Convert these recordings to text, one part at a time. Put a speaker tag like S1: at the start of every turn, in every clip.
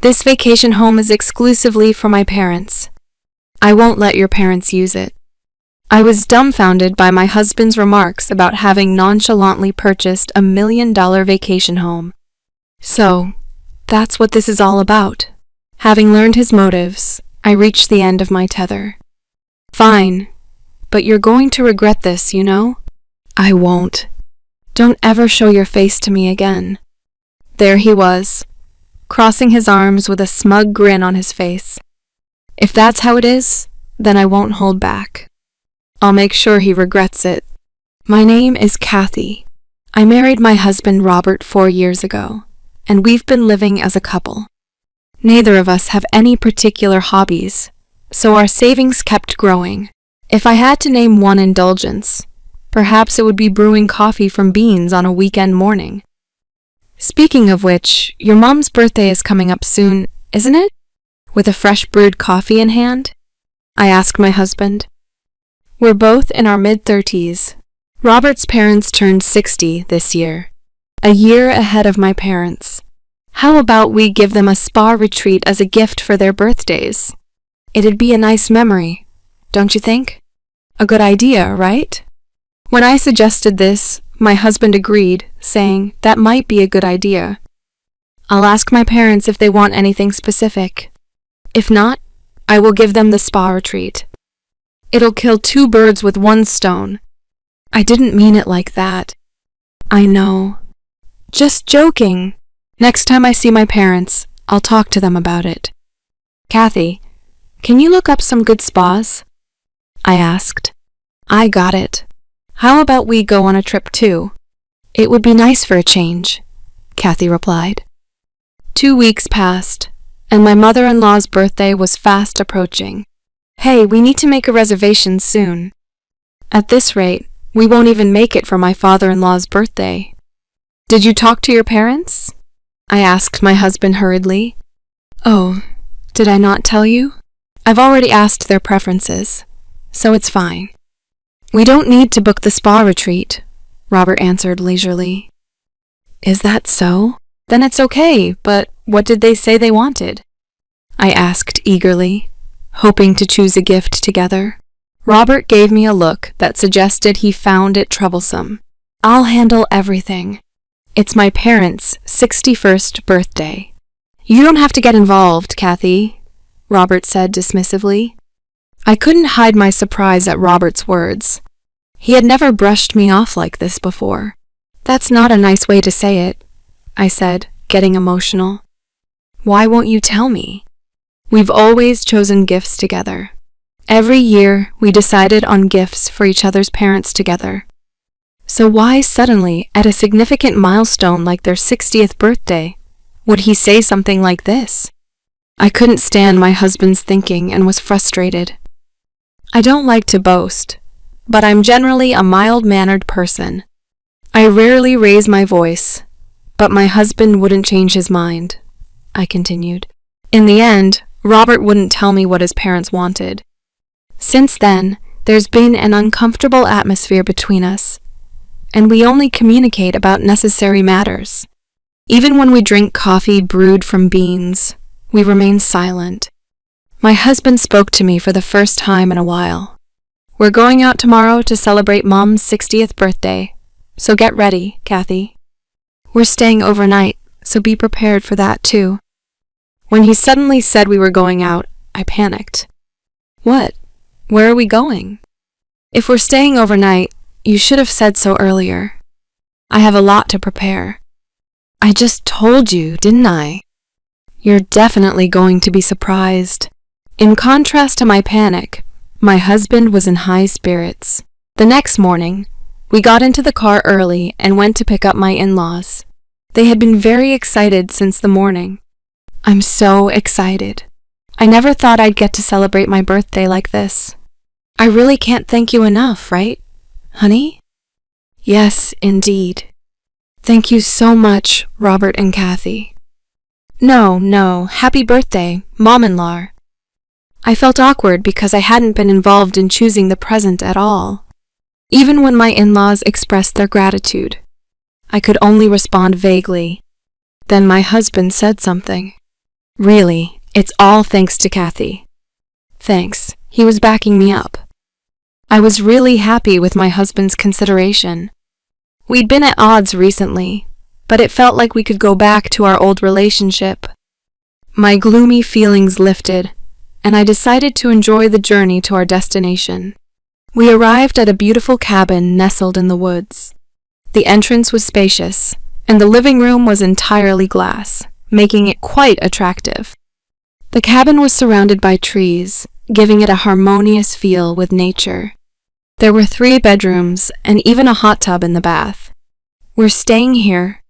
S1: This vacation home is exclusively for my parents. I won't let your parents use it." I was dumbfounded by my husband's remarks about having nonchalantly purchased a $1 million vacation home. So, that's what this is all about. Having learned his motives, I reached the end of my tether. "Fine, but you're going to regret this, you know?" "I won't. Don't ever show your face to me again." There he was, crossing his arms with a smug grin on his face. If that's how it is, then I won't hold back. I'll make sure he regrets it. My name is Kathy. I married my husband Robert 4 years ago, and we've been living as a couple. Neither of us have any particular hobbies, so our savings kept growing. If I had to name one indulgence, perhaps it would be brewing coffee from beans on a weekend morning. Speaking of which, your mom's birthday is coming up soon, isn't it? With a fresh brewed coffee in hand? I asked my husband. We're both in our mid-30s. Robert's parents turned 60 this year, a year ahead of my parents. How about we give them a spa retreat as a gift for their birthdays? It'd be a nice memory, don't you think? A good idea, right? When I suggested this, my husband agreed, saying that might be a good idea. I'll ask my parents if they want anything specific. If not, I will give them the spa retreat. It'll kill 2 birds with 1 stone. I didn't mean it like that. I know. Just joking. Next time I see my parents, I'll talk to them about it. Kathy, can you look up some good spas? I asked. I got it. How about we go on a trip too? It would be nice for a change, Kathy replied. 2 weeks passed, and my mother-in-law's birthday was fast approaching. Hey, we need to make a reservation soon. At this rate, we won't even make it for my father-in-law's birthday. Did you talk to your parents? I asked my husband hurriedly. Oh, did I not tell you? I've already asked their preferences, so it's fine. We don't need to book the spa retreat, Robert answered leisurely. Is that so? Then it's okay, but what did they say they wanted? I asked eagerly, hoping to choose a gift together. Robert gave me a look that suggested he found it troublesome. I'll handle everything. It's my parents' 61st birthday. You don't have to get involved, Kathy, Robert said dismissively. I couldn't hide my surprise at Robert's words. He had never brushed me off like this before. That's not a nice way to say it, I said, getting emotional. Why won't you tell me? We've always chosen gifts together. Every year, we decided on gifts for each other's parents together. So why suddenly, at a significant milestone like their 60th birthday, would he say something like this? I couldn't stand my husband's thinking and was frustrated. I don't like to boast, but I'm generally a mild-mannered person. I rarely raise my voice, but my husband wouldn't change his mind, I continued. In the end, Robert wouldn't tell me what his parents wanted. Since then, there's been an uncomfortable atmosphere between us, and we only communicate about necessary matters. Even when we drink coffee brewed from beans, we remain silent. My husband spoke to me for the first time in a while. We're going out tomorrow to celebrate Mom's 60th birthday, so get ready, Kathy. We're staying overnight, so be prepared for that too. When he suddenly said we were going out, I panicked. What? Where are we going? If we're staying overnight, you should have said so earlier. I have a lot to prepare. I just told you, didn't I? You're definitely going to be surprised. In contrast to my panic, my husband was in high spirits. The next morning, we got into the car early and went to pick up my in-laws. They had been very excited since the morning. I'm so excited. I never thought I'd get to celebrate my birthday like this. I really can't thank you enough, right, honey? Yes, indeed. Thank you so much, Robert and Kathy. No, happy birthday, Mom-in-law. I felt awkward because I hadn't been involved in choosing the present at all. Even when my in-laws expressed their gratitude, I could only respond vaguely. Then my husband said something. Really, it's all thanks to Kathy. Thanks, he was backing me up. I was really happy with my husband's consideration. We'd been at odds recently, but it felt like we could go back to our old relationship. My gloomy feelings lifted, and I decided to enjoy the journey to our destination. We arrived at a beautiful cabin nestled in the woods. The entrance was spacious, and the living room was entirely glass, making it quite attractive. The cabin was surrounded by trees, giving it a harmonious feel with nature. There were 3 bedrooms and even a hot tub in the bath. We're staying here.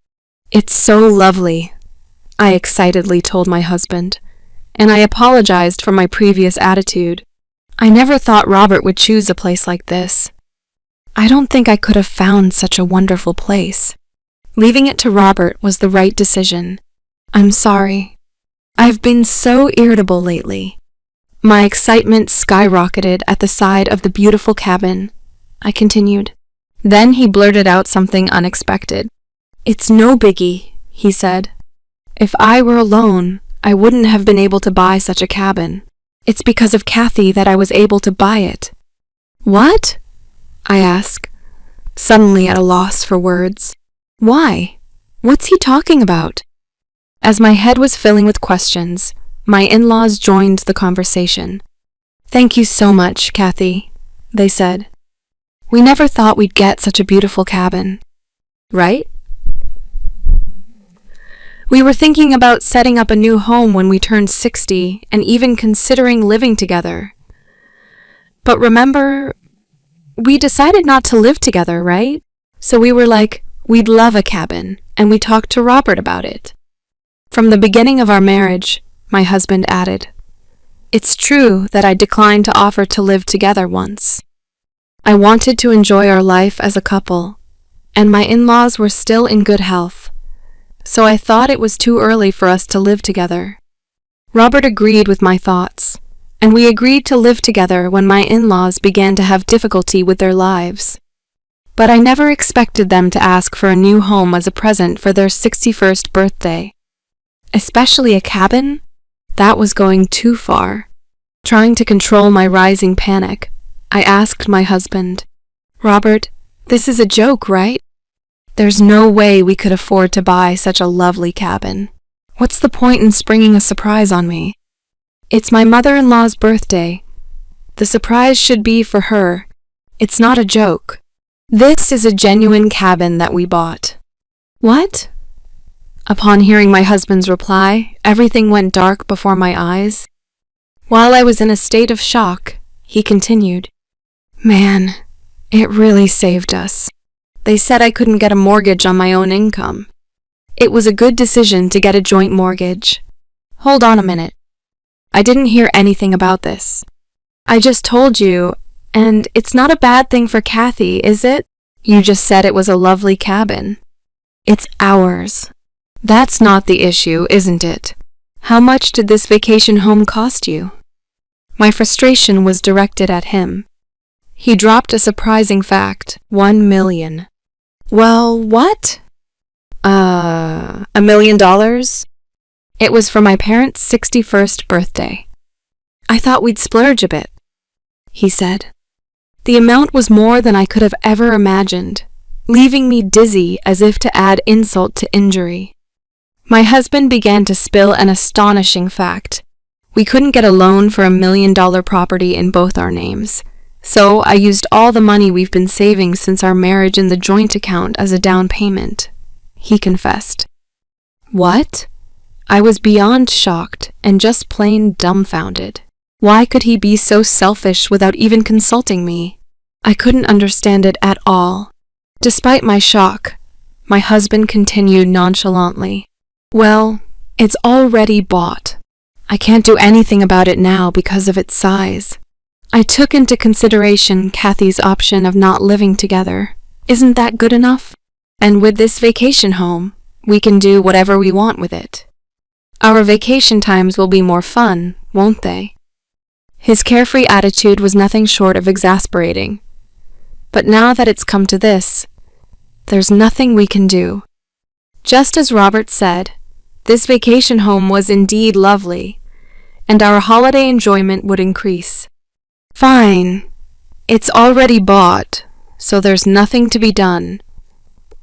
S1: It's so lovely, I excitedly told my husband, and I apologized for my previous attitude. I never thought Robert would choose a place like this. I don't think I could have found such a wonderful place. Leaving it to Robert was the right decision. I'm sorry. I've been so irritable lately. My excitement skyrocketed at the sight of the beautiful cabin. I continued. Then he blurted out something unexpected. It's no biggie, he said. If I were alone, I wouldn't have been able to buy such a cabin. It's because of Kathy that I was able to buy it. What? I asked, suddenly at a loss for words. Why? What's he talking about? As my head was filling with questions, my in-laws joined the conversation. Thank you so much, Kathy, they said. We never thought we'd get such a beautiful cabin. Right? We were thinking about setting up a new home when we turned 60 and even considering living together. But remember, we decided not to live together, right? So we were like, we'd love a cabin, and we talked to Robert about it. From the beginning of our marriage, my husband added, it's true that I declined to offer to live together once. I wanted to enjoy our life as a couple, and my in-laws were still in good health. So I thought it was too early for us to live together. Robert agreed with my thoughts, and we agreed to live together when my in-laws began to have difficulty with their lives. But I never expected them to ask for a new home as a present for their 61st birthday. Especially a cabin? That was going too far. Trying to control my rising panic, I asked my husband, Robert, this is a joke, right? There's no way we could afford to buy such a lovely cabin. What's the point in springing a surprise on me? It's my mother-in-law's birthday. The surprise should be for her. It's not a joke. This is a genuine cabin that we bought. What? Upon hearing my husband's reply, everything went dark before my eyes. While I was in a state of shock, he continued, Man, it really saved us. They said I couldn't get a mortgage on my own income. It was a good decision to get a joint mortgage. Hold on a minute. I didn't hear anything about this. I just told you, and it's not a bad thing for Kathy, is it? You just said it was a lovely cabin. It's ours. That's not the issue, isn't it? How much did this vacation home cost you? My frustration was directed at him. He dropped a surprising fact, $1 million. Well, what? $1 million? It was for my parents' 61st birthday. I thought we'd splurge a bit, he said. The amount was more than I could have ever imagined, leaving me dizzy as if to add insult to injury. My husband began to spill an astonishing fact. We couldn't get a loan for $1 million property in both our names. So I used all the money we've been saving since our marriage in the joint account as a down payment, he confessed. What? I was beyond shocked and just plain dumbfounded. Why could he be so selfish without even consulting me? I couldn't understand it at all. Despite my shock, my husband continued nonchalantly. Well, it's already bought. I can't do anything about it now because of its size. I took into consideration Kathy's option of not living together. Isn't that good enough? And with this vacation home, we can do whatever we want with it. Our vacation times will be more fun, won't they? His carefree attitude was nothing short of exasperating. But now that it's come to this, there's nothing we can do. Just as Robert said, This vacation home was indeed lovely, and our holiday enjoyment would increase. Fine. It's already bought, so there's nothing to be done.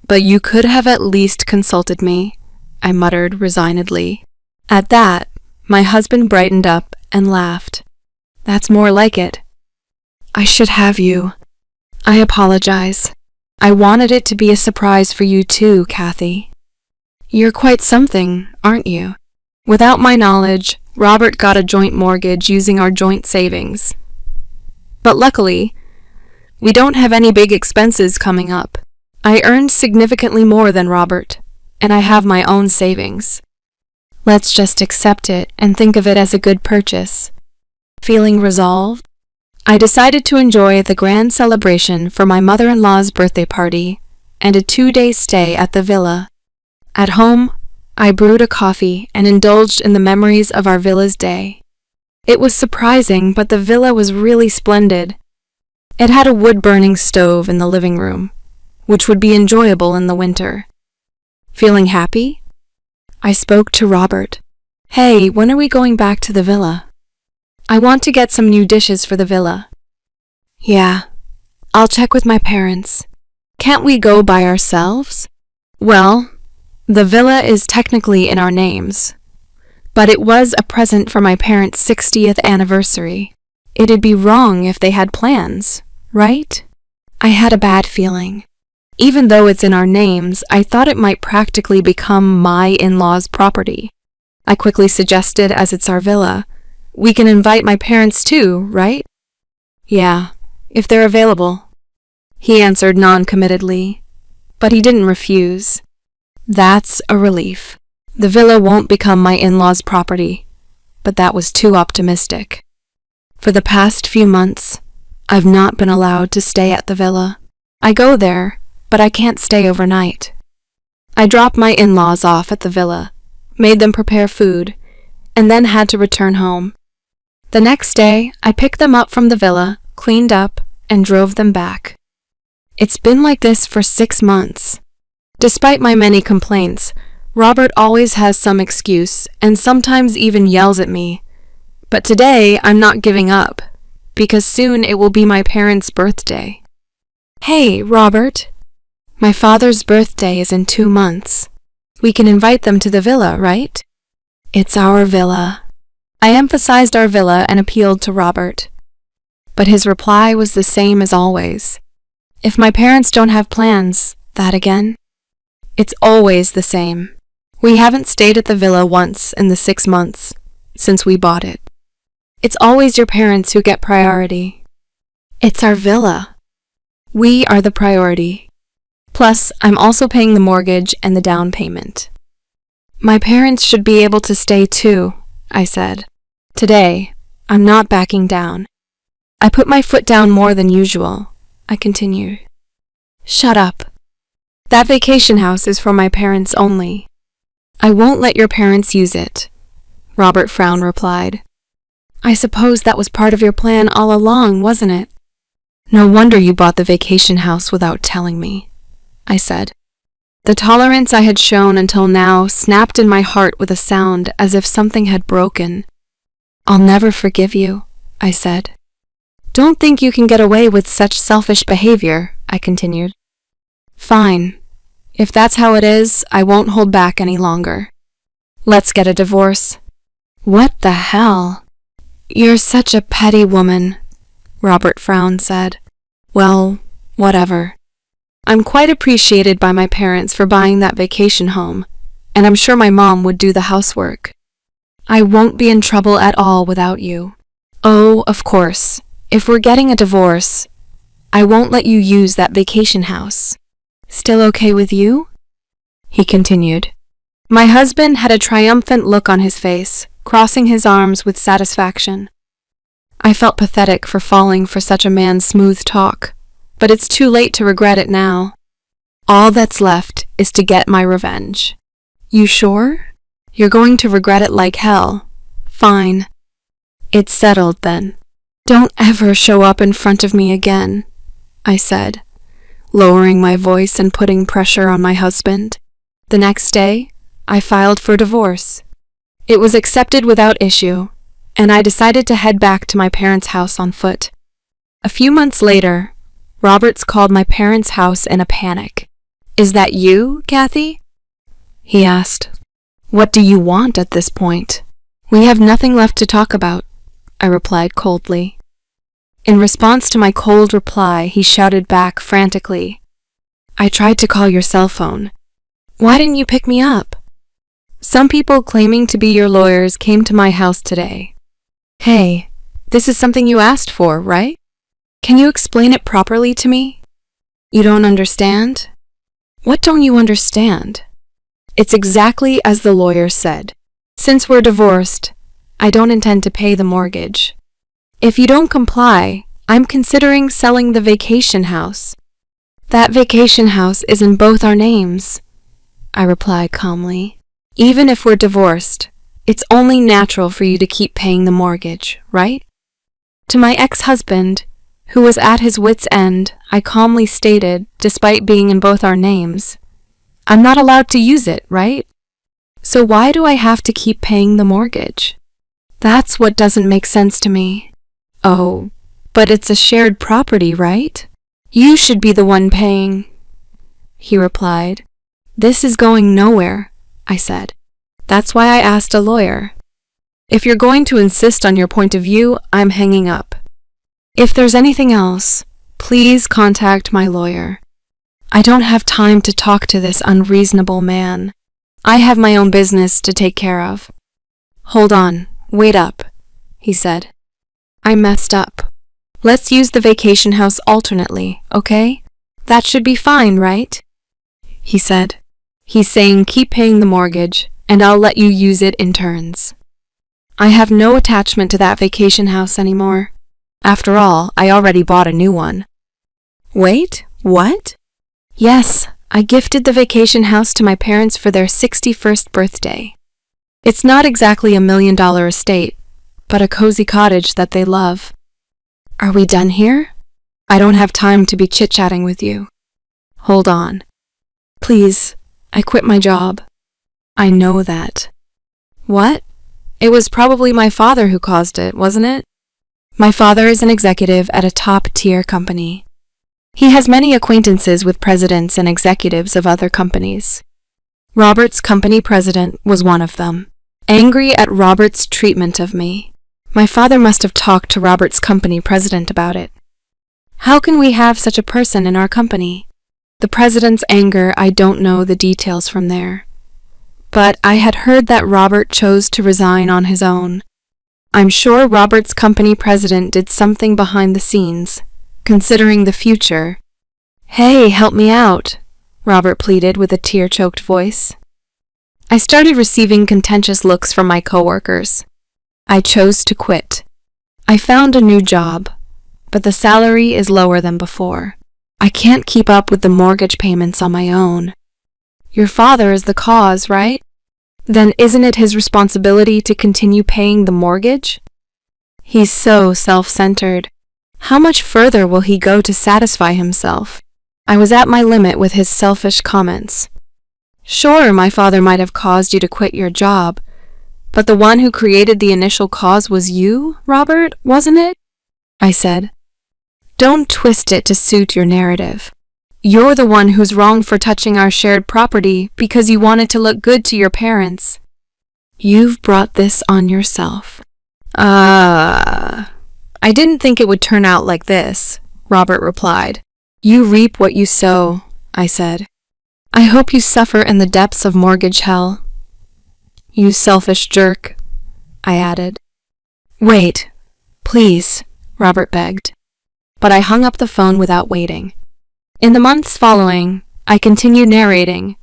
S1: But you could have at least consulted me, I muttered resignedly. At that, my husband brightened up and laughed. That's more like it. I should have you. I apologize. I wanted it to be a surprise for you too, Kathy. You're quite something, aren't you? Without my knowledge, Robert got a joint mortgage using our joint savings. But luckily, we don't have any big expenses coming up. I earned significantly more than Robert, and I have my own savings. Let's just accept it and think of it as a good purchase. Feeling resolved, I decided to enjoy the grand celebration for my mother-in-law's birthday party and a 2-day stay at the villa. At home, I brewed a coffee and indulged in the memories of our villa's day. It was surprising, but the villa was really splendid. It had a wood-burning stove in the living room, which would be enjoyable in the winter. Feeling happy? I spoke to Robert. Hey, when are we going back to the villa? I want to get some new dishes for the villa. Yeah, I'll check with my parents. Can't we go by ourselves? Well, the villa is technically in our names, but it was a present for my parents' 60th anniversary. It'd be wrong if they had plans, right? I had a bad feeling. Even though it's in our names, I thought it might practically become my in-laws' property. I quickly suggested, as it's our villa, we can invite my parents too, right? Yeah, if they're available. He answered non-committedly, but he didn't refuse. That's a relief. The villa won't become my in-laws' property, but that was too optimistic. For the past few months, I've not been allowed to stay at the villa. I go there, but I can't stay overnight. I dropped my in-laws off at the villa, made them prepare food, and then had to return home. The next day, I picked them up from the villa, cleaned up, and drove them back. It's been like this for 6 months. Despite my many complaints, Robert always has some excuse and sometimes even yells at me. But today, I'm not giving up, because soon it will be my parents' birthday. Hey, Robert. My father's birthday is in 2 months. We can invite them to the villa, right? It's our villa. I emphasized our villa and appealed to Robert. But his reply was the same as always. If my parents don't have plans, that again? It's always the same. We haven't stayed at the villa once in the 6 months since we bought it. It's always your parents who get priority. It's our villa. We are the priority. Plus, I'm also paying the mortgage and the down payment. My parents should be able to stay too, I said. Today, I'm not backing down. I put my foot down more than usual. I continued. Shut up. That vacation house is for my parents only. I won't let your parents use it, Robert Frown replied. I suppose that was part of your plan all along, wasn't it? No wonder you bought the vacation house without telling me, I said. The tolerance I had shown until now snapped in my heart with a sound as if something had broken. I'll never forgive you, I said. Don't think you can get away with such selfish behavior, I continued. Fine. If that's how it is, I won't hold back any longer. Let's get a divorce. What the hell? You're such a petty woman, Robert Frown said. Well, whatever. I'm quite appreciated by my parents for buying that vacation home, and I'm sure my mom would do the housework. I won't be in trouble at all without you. Oh, of course, if we're getting a divorce, I won't let you use that vacation house. Still okay with you? He continued. My husband had a triumphant look on his face, crossing his arms with satisfaction. I felt pathetic for falling for such a man's smooth talk, but it's too late to regret it now. All that's left is to get my revenge. You sure? You're going to regret it like hell. Fine. It's settled then. Don't ever show up in front of me again, I said, lowering my voice and putting pressure on my husband. The next day, I filed for divorce. It was accepted without issue, and I decided to head back to my parents' house on foot. A few months later, Roberts called my parents' house in a panic. "Is that you, Kathy?" he asked. "What do you want at this point?" "We have nothing left to talk about," I replied coldly. In response to my cold reply, he shouted back frantically, "I tried to call your cell phone. Why didn't you pick me up? Some people claiming to be your lawyers came to my house today. Hey, this is something you asked for, right? Can you explain it properly to me? You don't understand? What don't you understand? It's exactly as the lawyer said. Since we're divorced, I don't intend to pay the mortgage. If you don't comply, I'm considering selling the vacation house. That vacation house is in both our names," I replied calmly. "Even if we're divorced, it's only natural for you to keep paying the mortgage, right?" To my ex-husband, who was at his wit's end, I calmly stated, despite being in both our names, "I'm not allowed to use it, right? So why do I have to keep paying the mortgage? That's what doesn't make sense to me." "Oh, but it's a shared property, right? You should be the one paying," he replied. "This is going nowhere," I said. "That's why I asked a lawyer. If you're going to insist on your point of view, I'm hanging up. If there's anything else, please contact my lawyer. I don't have time to talk to this unreasonable man. I have my own business to take care of." "Hold on, wait up," he said. "I messed up. Let's use the vacation house alternately, okay? That should be fine, right?" he said. "He's saying keep paying the mortgage, and I'll let you use it in turns. I have no attachment to that vacation house anymore. After all, I already bought a new one." "Wait, what?" "Yes, I gifted the vacation house to my parents for their 61st birthday. It's not exactly $1 million estate, but a cozy cottage that they love. Are we done here? I don't have time to be chit-chatting with you. Hold on. Please, I quit my job." "I know that." "What? It was probably my father who caused it, wasn't it?" "My father is an executive at a top-tier company. He has many acquaintances with presidents and executives of other companies. Robert's company president was one of them. Angry at Robert's treatment of me, my father must have talked to Robert's company president about it. How can we have such a person in our company? The president's anger, I don't know the details from there. But I had heard that Robert chose to resign on his own. I'm sure Robert's company president did something behind the scenes, considering the future." "Hey, help me out," Robert pleaded with a tear-choked voice. I started receiving contentious looks from my coworkers. I chose to quit. I found a new job, but the salary is lower than before. I can't keep up with the mortgage payments on my own. Your father is the cause, right? Then isn't it his responsibility to continue paying the mortgage? He's so self-centered. How much further will he go to satisfy himself? I was at my limit with his selfish comments. Sure, my father might have caused you to quit your job, but the one who created the initial cause was you, Robert, wasn't it? I said. Don't twist it to suit your narrative. You're the one who's wrong for touching our shared property because you wanted to look good to your parents. You've brought this on yourself. I didn't think it would turn out like this, Robert replied. You reap what you sow, I said. I hope you suffer in the depths of mortgage hell. You selfish jerk, I added. Wait, please, Robert begged. But I hung up the phone without waiting. In the months following, I continued narrating.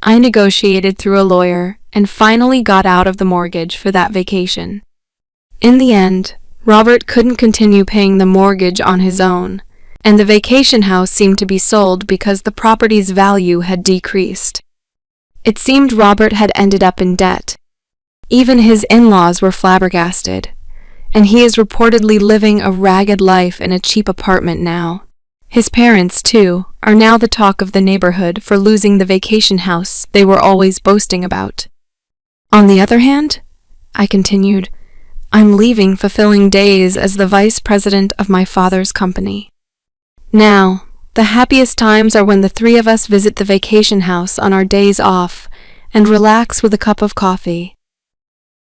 S1: I negotiated through a lawyer and finally got out of the mortgage for that vacation. In the end, Robert couldn't continue paying the mortgage on his own, and the vacation house seemed to be sold because the property's value had decreased. It seemed Robert had ended up in debt. Even his in-laws were flabbergasted, and he is reportedly living a ragged life in a cheap apartment now. His parents, too, are now the talk of the neighborhood for losing the vacation house they were always boasting about. On the other hand, I continued, I'm leaving fulfilling days as the vice president of my father's company. Now, the happiest times are when the three of us visit the vacation house on our days off and relax with a cup of coffee.